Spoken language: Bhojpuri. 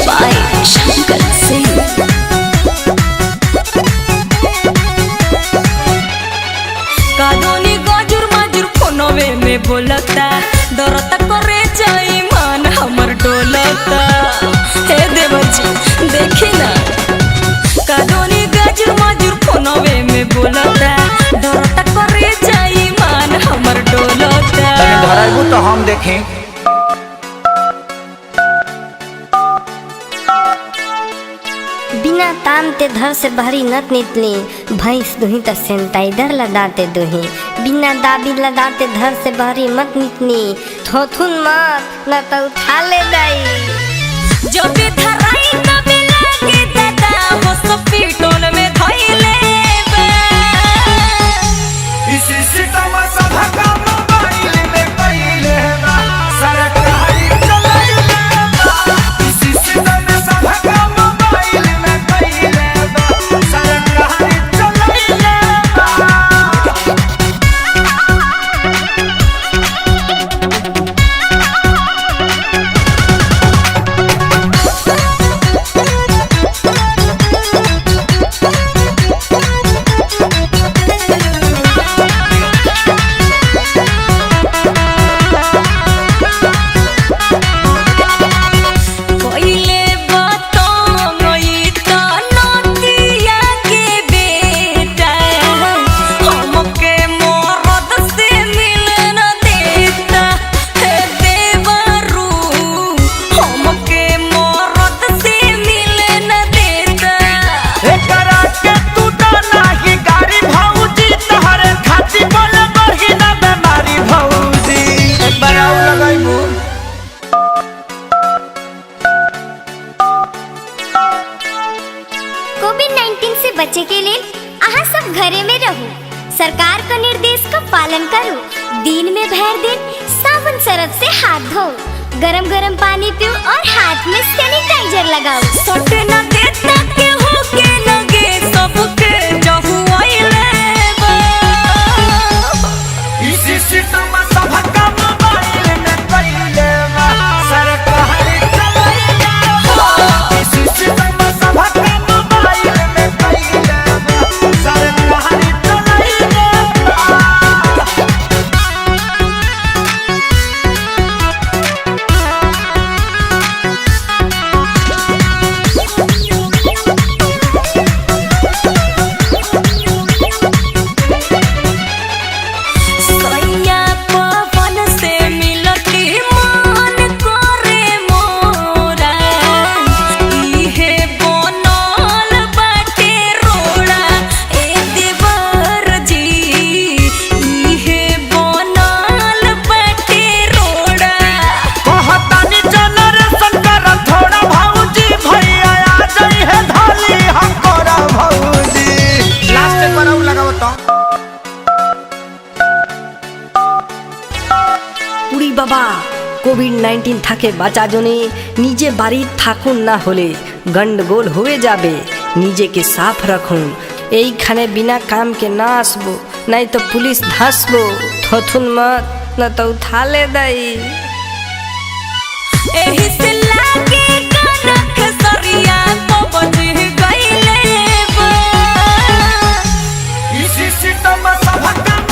by Shankar Singh। कादोनी गजुर मजुर फोनवे में बोलता डरता करे जाई मान हमर डोलता। हे देवजी देखी ना कादोनी गजुर मजुर फोनवे में बोलता डरता करे जाई मान हमर डोलता। धराइबू तो हम देखें। बिना ताम ते घर से बाहरी नत निकली भैंस दुही तो सैनिटाइजर लगाते दुही। बिना दाबी लगाते घर से बाहरी मत निकली थोथुन मत न तो उठा ले दाई। जो भी धराई तभी लागे दादा वो सब पीटोल में धइले बा। इसी सिस्टम सब काम मोबाइल में कइले बा सरकारी चलाइले बा। इसी सिस्टम सब काम मोबाइल में कइले बा सरकारी चलाइले बा। कोइले बातों गई तो नदिया के बेटा हमके मरद से मिलन देता। हे देवरू हमके मरद से मिलन देता। एकरा के तू तो नाही गाड़ी भौजी तोहरे खाती बोल बरही ना बेमारी भौजी। एक बार आउ लगाइबू। कोविड-19 से बचे के लिए आहा सब घरे में रहू। सरकार का निर्देश का पालन करो। दिन में भर दिन साबुन सरफ से हाथ धो। गरम गरम पानी पियो और हाथ में सैनिटाइजर लगाओ। सटे न देता के हो के लगे सबके जहु आइले बा। इसी सिस्टम सब काम मोबाइल में कइले बा सरकारी चलाइले बा। इसी सिस्टम सब काम मोबाइल में कइले बा सरकारी चलाइले बा। सैया पवन से मिलती मन करे मोरा। इहे बनल बाटे रोड़ा ए देवर जी। इहे बनल बाटे रोड़ा। कहतानी जनरेशन कर थोड़ा भौजी भैया आ जाई है धाली हम करा भौजी। लास्ट पर आउ लगाओ तो পুরি বাবা কোভিড-19 থাকে বাঁচা জনে নিজে বাড়ি থাকুন না হলে গন্ডগোল হয়ে যাবে। নিজেকে সাফ রাখুন। এইখানে বিনা কাম के ना আসবো নাই তো পুলিশ ধাসবো। থথুন মত না তো উঠালে দাই। एही से लागे कनक सरिया तो बज गइले बा। इसी सिस्टम सब काम